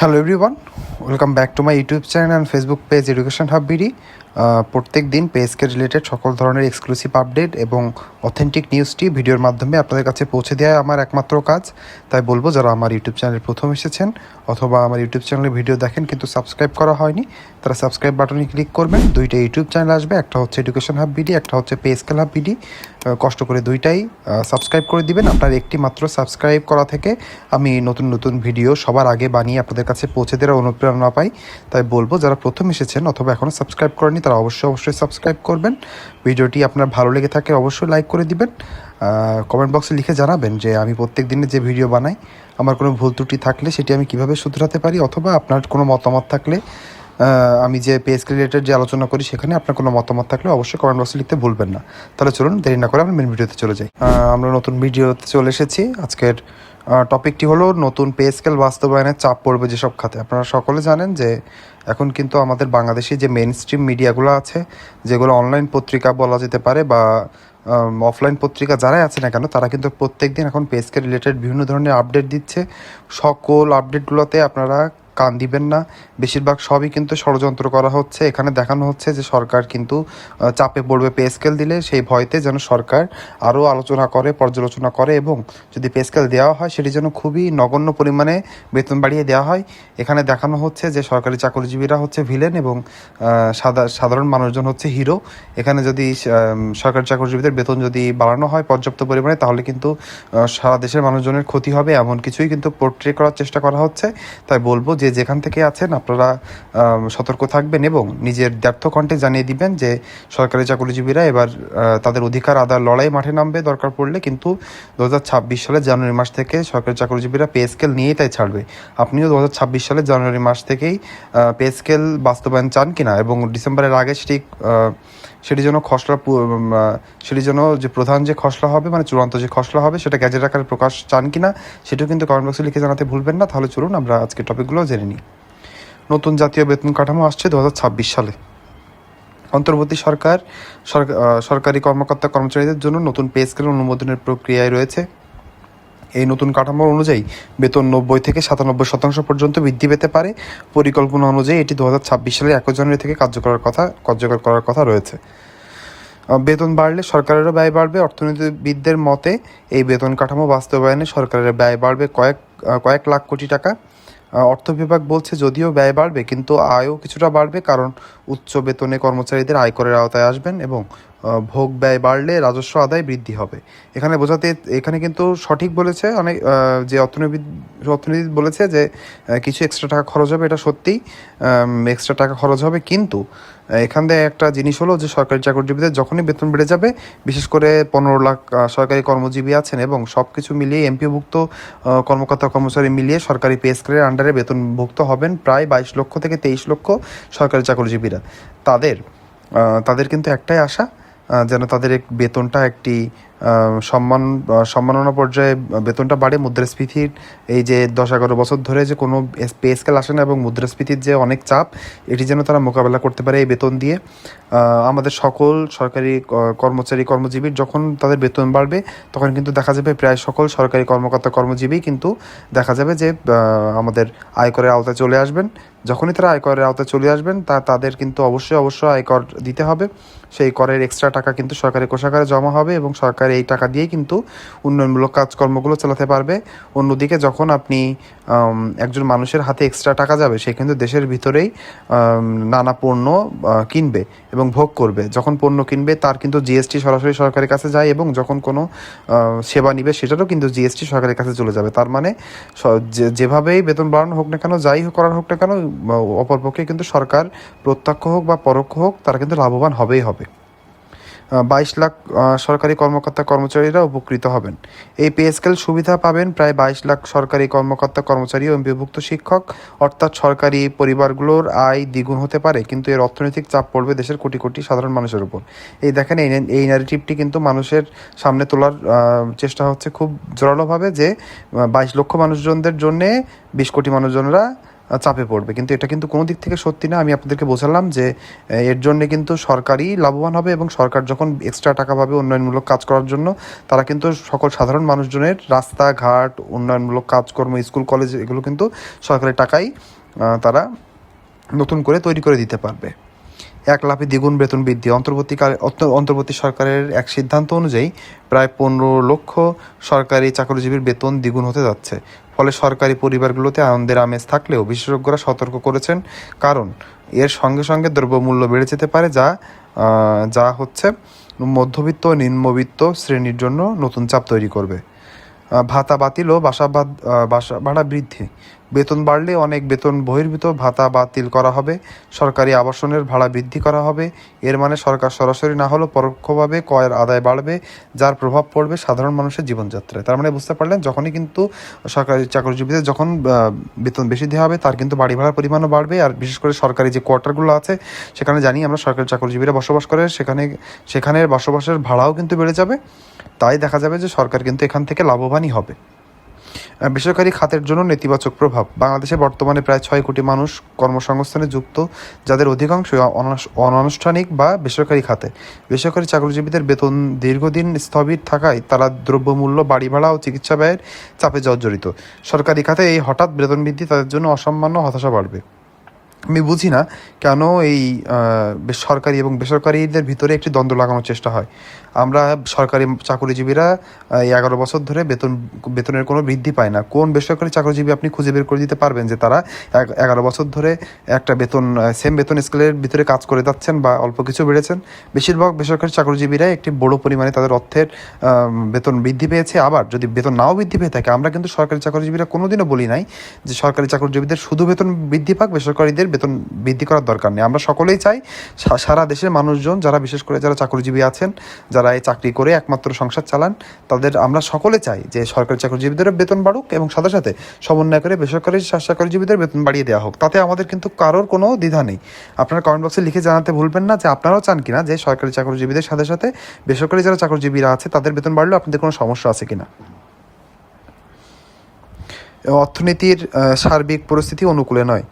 Hello everyone, welcome back to my YouTube channel and Facebook page education hub BD. প্রত্যেক দিন পেজকে related সকল ধরনের exclusive update এবং authentic নিউজটি ভিডিওর মাধ্যমে আপনাদের কাছে পৌঁছে দেওয়া আমার একমাত্র কাজ। তাই বলবো, যারা আমার ইউটিউব চ্যানেলে প্রথম এসেছেন অথবা আমার ইউটিউব চ্যানেলে ভিডিও দেখেন কিন্তু সাবস্ক্রাইব করা হয়নি, তারা সাবস্ক্রাইব বাটনে ক্লিক করবেন। দুইটা ইউটিউব চ্যানেল আসবে, একটা হচ্ছে এডুকেশন হাব বিডি, একটা হচ্ছে পে স্কেল হাব বিডি। কষ্ট করে দুইটাই সাবস্ক্রাইব করে দিবেন। আপনার একটি মাত্র সাবস্ক্রাইব করা থেকে আমি নতুন নতুন ভিডিও সবার আগে বানিয়ে আপনাদের কাছে পৌঁছে দেওয়ার অনুপ্রেরণা পাই। তাই বলবো, যারা প্রথম এসেছেন অথবা এখনও সাবস্ক্রাইব করেনি তারা অবশ্যই সাবস্ক্রাইব করবেন। ভিডিওটি আপনার ভালো লেগে থাকে অবশ্যই লাইক করে দিবেন। কমেন্ট বক্সে লিখে জানাবেন যে আমি প্রত্যেক দিনে যে ভিডিও বানাই আমার কোনো ভুল ত্রুটি থাকলে সেটি আমি কিভাবে শুধরাতে পারি, অথবা আপনার কোনো মতামত থাকলে আমি যে পেজ রিলেটেড যে আলোচনা করি সেখানে আপনার কোনো মতামত থাকলে অবশ্যই কমেন্ট বক্সে লিখতে ভুলবেন না। তাহলে চলুন দেরি না করে আমরা মেন ভিডিওতে চলে যাই। আমরা নতুন ভিডিওতে চলে এসেছি। আজকের টপিকটি হলো নতুন পে স্কেল বাস্তবায়নের চাপ পড়বে যেসব খাতে। আপনারা সকলে জানেন যে এখন কিন্তু আমাদের বাংলাদেশি যে মেইন স্ট্রিম মিডিয়াগুলো আছে, যেগুলো অনলাইন পত্রিকা বলা যেতে পারে বা অফলাইন পত্রিকা যারাই আছে না কেন, তারা কিন্তু প্রত্যেক দিন এখন পে স্কেল রিলেটেড বিভিন্ন ধরনের আপডেট দিচ্ছে। সকল আপডেটগুলোতে আপনারা কান দিবেন না, বেশিরভাগ সবই কিন্তু ষড়যন্ত্র করা হচ্ছে। এখানে দেখানো হচ্ছে যে সরকার কিন্তু চাপে পড়বে পে স্কেল দিলে, সেই ভয়তে যেন সরকার আরও আলোচনা করে, পর্যালোচনা করে এবং যদি পে স্কেল দেওয়া হয় সেটি যেন খুবই নগণ্য পরিমাণে বেতন বাড়িয়ে দেওয়া হয়। এখানে দেখানো হচ্ছে যে সরকারি চাকরিজীবীরা হচ্ছে ভিলেন এবং সাধারণ মানুষজন হচ্ছে হিরো। এখানে যদি সরকারি চাকরিজীবীদের বেতন যদি বাড়ানো হয় পর্যাপ্ত পরিমাণে, তাহলে কিন্তু সারা দেশের মানুষজনের ক্ষতি হবে, এমন কিছুই কিন্তু পোর্ট্রে করার চেষ্টা করা হচ্ছে। তাই বলবো যে যেখান থেকে আছেন আপনারা সতর্ক থাকবেন এবং নিজের দ্ব্যর্থ কণ্ঠে জানিয়ে দিবেন যে সরকারি চাকরিজীবীরা এবার তাদের অধিকার আদার লড়াই মাঠে নামবে দরকার পড়লে। কিন্তু 2026 সালের জানুয়ারি মাস থেকে সরকারি চাকরিজীবীরা পে স্কেল নিয়েই তাই ছাড়বে। আপনিও 2026 সালের জানুয়ারি মাস থেকেই পে স্কেল বাস্তবায়ন চান কিনা এবং ডিসেম্বরের আগে সেটি যেন সেটি যেন যে প্রধান যে খসড়া হবে, মানে চূড়ান্ত যে খসড়া হবে, সেটা গ্যাজেট আকারে প্রকাশ চান কিনা সেটাও কিন্তু কমেন্ট বক্সে লিখে জানাতে ভুলবেন না। তাহলে চলুন আমরা আজকে টপিকগুলো জেনে নিই। নতুন জাতীয় বেতন কাঠামো আসছে 2026 সালে। অন্তর্বর্তী সরকারি কর্মকর্তা কর্মচারীদের জন্য নতুন পে স্কেল অনুমোদনের প্রক্রিয়ায় রয়েছে। এই নতুন কাঠামো অনুযায়ী বেতন 90 থেকে 97% পর্যন্ত বৃদ্ধি পেতে পারে। পরিকল্পনা অনুযায়ী এটি 2026 সালের 1 জানুয়ারি থেকে কার্যকর করার কথা রয়েছে। বেতন বাড়লে সরকারেরও ব্যয় বাড়বে। অর্থনীতিবিদদের মতে এই বেতন কাঠামো বাস্তবায়নে সরকারের ব্যয় বাড়বে কয়েক লাখ কোটি টাকা। অর্থ বিভাগ বলছে যদিও ব্যয় বাড়বে কিন্তু আয়ও কিছুটা বাড়বে, কারণ উচ্চ বেতনে কর্মচারীদের আয়করের আওতায় আসবেন এবং ভোগ ব্যয় বাড়লে রাজস্ব আদায় বৃদ্ধি হবে। এখানে কিন্তু সঠিক বলেছে অনেক যে অর্থনীতি বলেছে যে কিছু এক্সট্রা টাকা খরচ হবে, এটা সত্যিই এক্সট্রা টাকা খরচ হবে। কিন্তু এখান থেকে একটা জিনিস হলো যে সরকারি চাকরিজীবীদের যখনই বেতন বেড়ে যাবে, বিশেষ করে 15 লাখ সরকারি কর্মজীবী আছেন এবং সব কিছু মিলিয়ে এমপিওভুক্ত কর্মকর্তা কর্মচারী মিলিয়ে সরকারি পে স্কেলের আন্ডারে বেতনভুক্ত হবেন প্রায় 22 লক্ষ থেকে 23 লক্ষ সরকারি চাকরিজীবীরা। তাদের কিন্তু একটাই আশা, যেন তাদের বেতনটা একটি সম্মাননা পর্যায়ে বেতনটা বাড়ে। মুদ্রাস্ফীতির এই যে 10-11 বছর ধরে যে কোনো পে স্কেল আসে না এবং মুদ্রাস্ফীতির যে অনেক চাপ, এটি যেন তারা মোকাবেলা করতে পারে এই বেতন দিয়ে। আমাদের সকল সরকারি কর্মজীবীর যখন তাদের বেতন বাড়বে, তখন কিন্তু দেখা যাবে প্রায় সকল সরকারি কর্মকর্তা কর্মজীবী কিন্তু দেখা যাবে যে আমাদের আয়করের আওতায় চলে আসবেন। যখনই তারা আয়করের আওতায় চলে আসবেন তাদের কিন্তু অবশ্যই আয়কর দিতে হবে। সেই করের এক্সট্রা টাকা কিন্তু সরকারি কোষাগারে জমা হবে এবং সরকার এই টাকা দিয়েই কিন্তু উন্নয়নমূলক কাজকর্মগুলো চালাতে পারবে। অন্যদিকে যখন আপনি একজন মানুষের হাতে এক্সট্রা টাকা যাবে, সে কিন্তু দেশের ভিতরেই নানা পণ্য কিনবে এবং ভোগ করবে। যখন পণ্য কিনবে তার কিন্তু জিএসটি সরাসরি সরকারের কাছে যায় এবং যখন কোনো সেবা নিবে সেটারও কিন্তু জিএসটি সরকারের কাছে চলে যাবে। তার মানে যেভাবেই বেতন বাড়ানো হোক না কেন, যাই করার হোক না কেন, অপরপক্ষে কিন্তু সরকার প্রত্যক্ষ হোক বা পরোক্ষ হোক তারা কিন্তু লাভবান হবেই হবে। 22 লাখ সরকারি কর্মকর্তা কর্মচারীরা উপকৃত হবেন। এই পে স্কেল সুবিধা পাবেন প্রায় 22 লাখ সরকারি কর্মকর্তা কর্মচারী ও এমপিওভুক্ত শিক্ষক। অর্থাৎ সরকারি পরিবারগুলোর আয় দ্বিগুণ হতে পারে, কিন্তু এর অর্থনৈতিক চাপ পড়বে দেশের কোটি কোটি সাধারণ মানুষের উপর। এই দেখেন, এই ন্যারেটিভটি কিন্তু মানুষের সামনে তোলার চেষ্টা হচ্ছে খুব জোরালোভাবে যে 22 লক্ষ মানুষজনদের জন্যে 20 কোটি মানুষজনরা চাপে পড়বে। কিন্তু এটা কিন্তু কোনো দিক থেকে সত্যি না। আমি আপনাদেরকে বোঝালাম যে এর জন্যে কিন্তু সরকারই লাভবান হবে, এবং সরকার যখন এক্সট্রা টাকা পাবে উন্নয়নমূলক কাজ করার জন্য, তারা কিন্তু সকল সাধারণ মানুষজনের রাস্তাঘাট, উন্নয়নমূলক কাজকর্ম, স্কুল কলেজ, এগুলো কিন্তু সরকারের টাকাই তারা নতুন করে তৈরি করে দিতে পারবে। এক লাফে দ্বিগুণ বেতন বৃদ্ধি। অন্তর্বর্তী সরকারের এক সিদ্ধান্ত অনুযায়ী প্রায় 15 লক্ষ সরকারি চাকরিজীবীর বেতন দ্বিগুণ হতে যাচ্ছে। ফলে সরকারি পরিবারগুলোতে আনন্দের আমেজ থাকলেও বিশেষজ্ঞরা সতর্ক করেছেন, কারণ এর সঙ্গে সঙ্গে দ্রব্যমূল্য বেড়ে যেতে পারে, যা হচ্ছে মধ্যবিত্ত ও নিম্নবিত্ত শ্রেণীর জন্য নতুন চাপ তৈরি করবে। ভাতা বাতিল ও বাসা ভাড়া বৃদ্ধি। বেতন বাড়লে অনেক বেতন বহির্ভূত ভাতা বাতিল করা হবে, সরকারি আবাসনের ভাড়া বৃদ্ধি করা হবে। এর মানে সরকার সরাসরি না হলেও পরোক্ষভাবে করের আদায় বাড়বে, যার প্রভাব পড়বে সাধারণ মানুষের জীবনযাত্রায়। তার মানে বুঝতে পারলেন, যখনই কিন্তু সরকারি চাকরিজীবীদের যখন বেতন বেশি দেওয়া হবে, তার কিন্তু বাড়ি ভাড়ার পরিমাণও বাড়বে। আর বিশেষ করে সরকারি যে কোয়ার্টারগুলো আছে, সেখানে জানি আমরা সরকারি চাকরিজীবীরা বসবাস করে, সেখানের বসবাসের ভাড়াও কিন্তু বেড়ে যাবে। তাই দেখা যাবে যে সরকার কিন্তু এখান থেকে লাভবানই হবে। বেসরকারি খাতের জন্য নেতিবাচক প্রভাব। বাংলাদেশে বর্তমানে প্রায় 6 কোটি মানুষ কর্মসংস্থানে যুক্ত, যাদের অধিকাংশই অনানুষ্ঠানিক বা বেসরকারি খাতে। বেসরকারি চাকরিজীবীদের বেতন দীর্ঘদিন স্থবির থাকায় তারা দ্রব্যমূল্য, বাড়ি ভাড়া ও চিকিৎসা ব্যয়ের চাপে জর্জরিত। সরকারি খাতে এই হঠাৎ বেতন বৃদ্ধি তাদের জন্য অসামান্য হতাশা বাড়বে। আমি বুঝি না কেন এই সরকারি এবং বেসরকারিদের ভিতরে একটি দ্বন্দ্ব লাগানোর চেষ্টা হয়। আমরা সরকারি চাকরিজীবীরা 11 বছর ধরে বেতনের কোনো বৃদ্ধি পায় না। কোন বেসরকারি চাকরিজীবী আপনি খুঁজে বের করে দিতে পারবেন যে তারা 11 বছর ধরে একটা সেম বেতন স্কেলের ভিতরে কাজ করে যাচ্ছেন বা অল্প কিছু বেড়েছেন? বেশিরভাগ বেসরকারি চাকরিজীবীরা একটি বড় পরিমাণে তাদের অর্থের বেতন বৃদ্ধি পেয়েছে। আবার যদি বেতন নাও বৃদ্ধি পেয়ে থাকে, আমরা কিন্তু সরকারি চাকরিজীবীরা কোনোদিনও বলি নাই যে সরকারি চাকরিজীবীদের শুধু বেতন বৃদ্ধি পাক, বেসরকারিদের বেতন বৃদ্ধি করার দরকার নেই। আমরা সকলেই চাই সারা দেশের মানুষজন, যারা বিশেষ করে যারা চাকরিজীবী আছেন, যারা এই চাকরি করে একমাত্র সংসার চালান, আমরা সকলে চাই যে সরকারি চাকরিজীবীদের বেতন বাড়ুক এবং সাথে সাথে সমন্বয় করে বেসরকারি চাকরিজীবীদের বেতন বাড়িয়ে দেওয়া হোক। তাতে আমাদের কিন্তু কারোর কোনো দ্বিধা নেই। আপনারা কমেন্ট বক্সে লিখে জানাতে ভুলবেন না যে আপনারাও চান কিনা যে সরকারি চাকরিজীবীদের সাথে সাথে বেসরকারি যারা চাকরিজীবীরা আছে তাদের বেতন বাড়লেও আপনাদের কোনো সমস্যা আছে কিনা। অর্থনীতির সার্বিক পরিস্থিতি অনুকূলে নয়।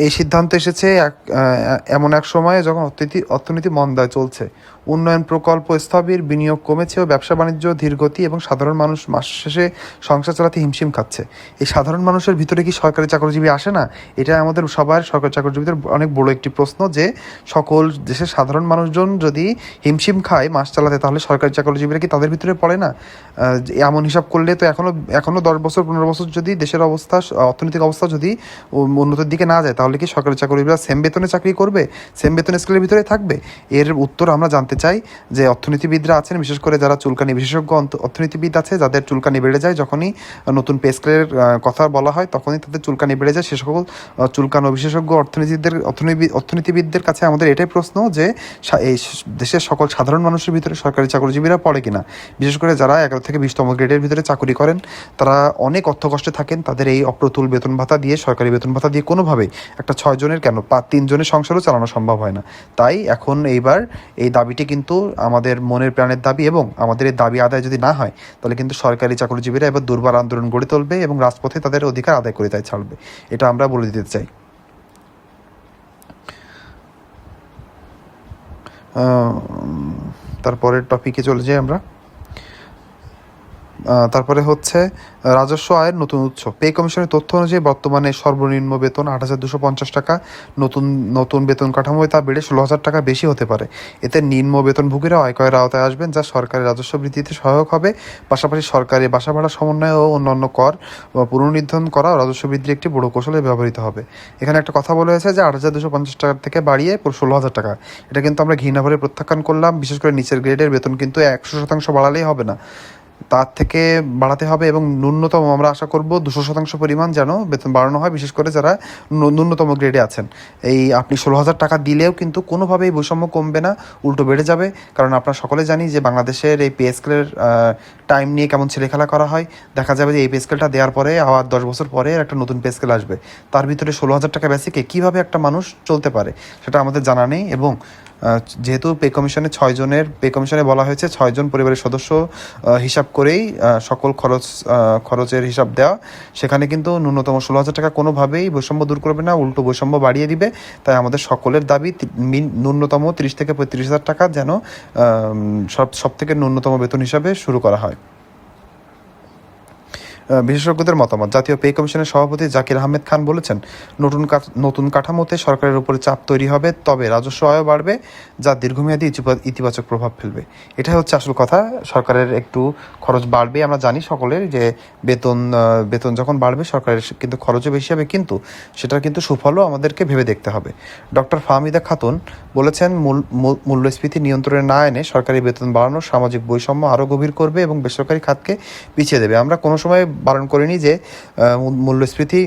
এই সিদ্ধান্ত এসেছে এমন এক সময়ে যখন অর্থনীতি মন্দায় চলছে, উন্নয়ন প্রকল্প স্থবির, বিনিয়োগ কমেছে ও ব্যবসা বাণিজ্য ধীরগতি, এবং সাধারণ মানুষ মাস শেষে সংসার চালাতে হিমশিম খাচ্ছে। এই সাধারণ মানুষের ভিতরে কি সরকারি চাকরিজীবী আসে না? এটা আমাদের সবার সরকারি চাকরিজীবীদের অনেক বড় একটি প্রশ্ন, যে সকল দেশের সাধারণ মানুষজন যদি হিমশিম খায় মাস চালাতে, তাহলে সরকারি চাকরিজীবীরা কি তাদের ভিতরে পড়ে না? এমন হিসাব করলে তো এখনো 10 বছর 15 বছর যদি দেশের অবস্থা, অর্থনৈতিক অবস্থা যদি উন্নতির দিকে না যায়, তাহলে কি সরকারি চাকরিজীবীরা সেম বেতনে চাকরি করবে, সেম বেতন স্কেলের ভিতরে থাকবে? এর উত্তর আমরা জানতে চাই যে অর্থনীতিবিদরা আছেন, বিশেষ করে যারা চুলকানি বিশেষজ্ঞ অর্থনীতিবিদ আছে, যাদের চুলকানি বেড়ে যায় যখনই নতুন পে স্কেলের কথা বলা হয়, তখনই তাদের চুলকানি বেড়ে যায়। সে সকল চুলকানো বিশেষজ্ঞ অর্থনীতিবিদদের কাছে আমাদের এটাই প্রশ্ন যে এই দেশের সকল সাধারণ মানুষের ভিতরে সরকারি চাকরিজীবীরা পড়ে কিনা। বিশেষ করে যারা 11 থেকে 20তম গ্রেডের ভিতরে চাকরি করেন, তারা অনেক অর্থকষ্টে থাকেন। তাদের এই অপ্রতুল বেতন ভাতা দিয়ে, সরকারি বেতন ভাতা দিয়ে কোনোভাবেই একটা 6 জনের কেন 3 জনের সংসারও চালানো সম্ভব হয় না। তাই এখন এইবার এই দাবিটি কিন্তু আমাদের মনের প্রাণের দাবি, এবং আমাদের এই দাবি আদায় যদি না হয়, তাহলে কিন্তু সরকারি চাকরিজীবীরা এবার দুর্বার আন্দোলন গড়ে তুলবে এবং রাজপথে তাদের অধিকার আদায় করে তাই ছাড়বে। এটা আমরা বলে দিতে চাই। তারপরের টপিকে চলে যাই আমরা। তারপরে হচ্ছে রাজস্ব আয়ের নতুন উৎস। পে কমিশনের তথ্য অনুযায়ী বর্তমানে সর্বনিম্ন বেতন 8,250 টাকা। নতুন বেতন কাঠামোয় তা বেড়ে 16,000 টাকা বেশি হতে পারে। এতে নিম্ন বেতনভোগীরা আয়করের আওতায় আসবেন, যা সরকারের রাজস্ব বৃদ্ধিতে সহায়ক হবে। পাশাপাশি সরকারি বাসা ভাড়া সমন্বয় ও অন্যান্য কর পুনর্নির্ধারণ করা রাজস্ব বৃদ্ধির একটি বড় কৌশলে ব্যবহৃত হবে। এখানে একটা কথা বলা হয়েছে যে 8,250 টাকা থেকে বাড়িয়ে 16,000 টাকা। এটা কিন্তু আমরা ঘৃণা ভরে প্রত্যাখ্যান করলাম। বিশেষ করে নিচের গ্রেডের বেতন কিন্তু 100% বাড়ালেই হবে না, তার থেকে বাড়াতে হবে, এবং ন্যূনতম আমরা আশা করব 200% পরিমাণ যেন বেতন বাড়ানো হয়, বিশেষ করে যারা ন্যূনতম গ্রেডে আছেন। এই আপনি 16,000 টাকা দিলেও কিন্তু কোনোভাবেই বৈষম্য কমবে না, উল্টো বেড়ে যাবে। কারণ আপনারা সকলে জানি যে বাংলাদেশের এই পে স্কেলের টাইম নিয়ে কেমন ছেলেখেলা করা হয়। দেখা যাবে যে এই পে স্কেলটা দেওয়ার পরে আবার 10 বছর পরে একটা নতুন পে স্কেল আসবে, তার ভিতরে 16,000 টাকা বেসিকে কীভাবে একটা মানুষ চলতে পারে সেটা আমাদের জানা নেই। এবং যেহেতু পে কমিশনে 6 জনের পে কমিশনে বলা হয়েছে 6 জন পরিবারের সদস্য হিসাব করেই সকল খরচের হিসাব দেওয়া। সেখানে কিন্তু ন্যূনতম 16,000 টাকা কোনোভাবেই বৈষম্য দূর করবে না, উল্টো বৈষম্য বাড়িয়ে দিবে। তাই আমাদের সকলের দাবি ন্যূনতম 30 থেকে 35,000 টাকা যেন সব থেকে ন্যূনতম বেতন হিসাবে শুরু করা হয়। বিশেষজ্ঞদের মতামত। জাতীয় পে কমিশনের সভাপতি জাকির আহমেদ খান বলেছেন, নতুন কাঠামোতে সরকারের উপরে চাপ তৈরি হবে, তবে রাজস্ব আয়ও বাড়বে, যা দীর্ঘমেয়াদী ইতিবাচক প্রভাব ফেলবে। এটাই হচ্ছে আসল কথা। সরকারের একটু খরচ বাড়বে, আমরা জানি সকলের যে বেতন যখন বাড়বে সরকারের কিন্তু খরচও বেশি হবে, কিন্তু সেটার কিন্তু সুফলও আমাদেরকে ভেবে দেখতে হবে। ডক্টর ফাহমিদা খাতুন বলেছেন, মূল্যস্ফীতি নিয়ন্ত্রণে না এনে সরকারি বেতন বাড়ানো সামাজিক বৈষম্য আরও গভীর করবে এবং বেসরকারি খাতকে পিছিয়ে দেবে। আমরা কোনো সময় বারণ করিনি যে মূল্যস্ফীতি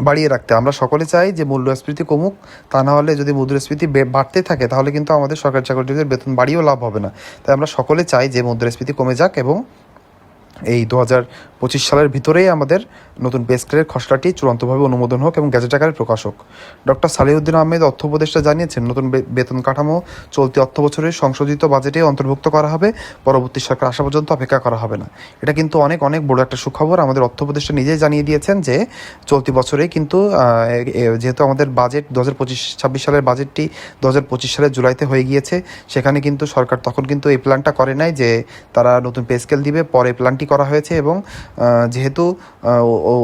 বাড়িয়ে রাখতে। আমরা সকলে চাই যে মূল্যস্ফীতি কমুক, তা না হলে যদি মূল্যস্ফীতি বাড়তে থাকে তাহলে কিন্তু আমাদের সরকারি চাকরিজীবীদের বেতন বাড়িয়েও লাভ হবে না। তাই আমরা সকলে চাই যে মুদ্রাস্ফীতি কমে যাক এবং এই 2025 সালের ভিতরেই আমাদের নতুন পে স্কেলের খসড়াটি চূড়ান্তভাবে অনুমোদন হোক এবং গেজেট আকারে প্রকাশ হোক। ডক্টর সালেউদ্দিন আহমেদ অর্থ উপদেষ্টা জানিয়েছেন, নতুন বেতন কাঠামো চলতি অর্থ বছরের সংশোধিত বাজেটে অন্তর্ভুক্ত করা হবে, পরবর্তী সরকার আসা পর্যন্ত অপেক্ষা করা হবে না। এটা কিন্তু অনেক বড় একটা সুখবর। আমাদের অর্থ উপদেষ্টা নিজেই জানিয়ে দিয়েছেন যে চলতি বছরেই কিন্তু যেহেতু আমাদের বাজেট 2025-26 সালের বাজেটটি 2025 সালের জুলাইতে হয়ে গিয়েছে, সেখানে কিন্তু সরকার তখন কিন্তু এই প্ল্যানটা করে নাই যে তারা নতুন পে স্কেল দিবে, পরে প্ল্যানটি করা হয়েছে। এবং যেহেতু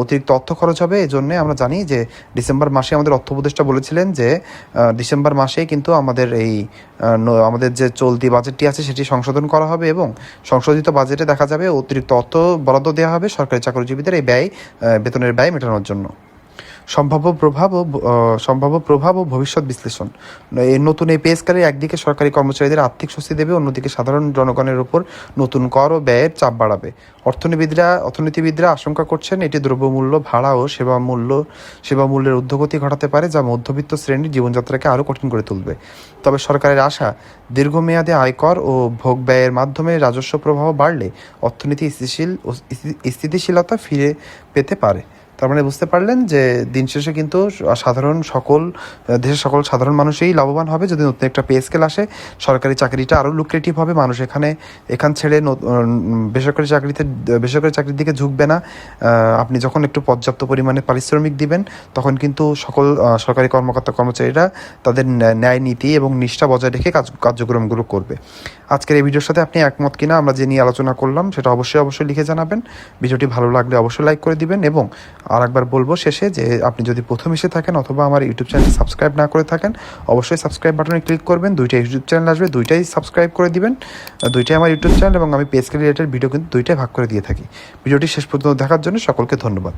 অতিরিক্ত অর্থ খরচ হবে, এই জন্যে আমরা জানি যে ডিসেম্বর মাসে আমাদের অর্থ উপদেষ্টা বলেছিলেন যে ডিসেম্বর মাসেই কিন্তু আমাদের যে চলতি বাজেটটি আছে সেটি সংশোধন করা হবে এবং সংশোধিত বাজেটে দেখা যাবে অতিরিক্ত অর্থ বরাদ্দ দেওয়া হবে সরকারি চাকরিজীবীদের এই বেতনের ব্যয় মেটানোর জন্য। সম্ভাব্য প্রভাব ও ভবিষ্যৎ বিশ্লেষণ। নতুন এই পে স্কেলে একদিকে সরকারি কর্মচারীদের আর্থিক স্বস্তি দেবে, অন্যদিকে সাধারণ জনগণের উপর নতুন কর ও ব্যয়ের চাপ বাড়াবে। অর্থনীতিবিদরা আশঙ্কা করছেন এটি দ্রব্যমূল্য, ভাড়া ও সেবা মূল্যের ঊর্ধ্বগতি ঘটাতে পারে, যা মধ্যবিত্ত শ্রেণীর জীবনযাত্রাকে আরও কঠিন করে তুলবে। তবে সরকারের আশা, দীর্ঘমেয়াদে আয়কর ও ভোগ ব্যয়ের মাধ্যমে রাজস্ব প্রবাহ বাড়লে অর্থনীতি স্থিতিশীলতা ফিরে পেতে পারে। তার মানে বুঝতে পারলেন যে দিন শেষে কিন্তু দেশের সকল সাধারণ মানুষই লাভবান হবে যদি নতুন একটা পে স্কেল আসে। সরকারি চাকরিটা আরও লুক্রেটিভ হবে, মানুষ এখান ছেড়ে বেসরকারি চাকরির দিকে ঝুঁকবে না। আপনি যখন একটু পর্যাপ্ত পরিমাণে পারিশ্রমিক দিবেন, তখন কিন্তু সকল সরকারি কর্মচারীরা তাদের ন্যায় নীতি এবং নিষ্ঠা বজায় রেখে কার্যক্রমগুলো করবে। আজকের এই ভিডিওর সাথে আপনি একমত কিনা আমরা যে নিয়ে আলোচনা করলাম সেটা অবশ্যই লিখে জানাবেন। ভিডিওটি ভালো লাগলে অবশ্যই লাইক করে দিবেন এবং আর একবার বলবো শেষে যে আপনি যদি প্রথম এসে থাকেন অথবা আমার ইউটিউব চ্যানেল সাবস্ক্রাইব না করে থাকেন, অবশ্যই সাবস্ক্রাইব বাটনে ক্লিক করবেন। দুইটা ইউটিউব চ্যানেল আসবে, দুইটাই সাবস্ক্রাইব করে দিবেন। দুইটাই আমার ইউটিউব চ্যানেল এবং আমি পে স্কেল রিলেটেড ভিডিও কিন্তু দুইটাই ভাগ করে দিয়ে থাকি। ভিডিওটি শেষ পর্যন্ত দেখার জন্য সকলকে ধন্যবাদ।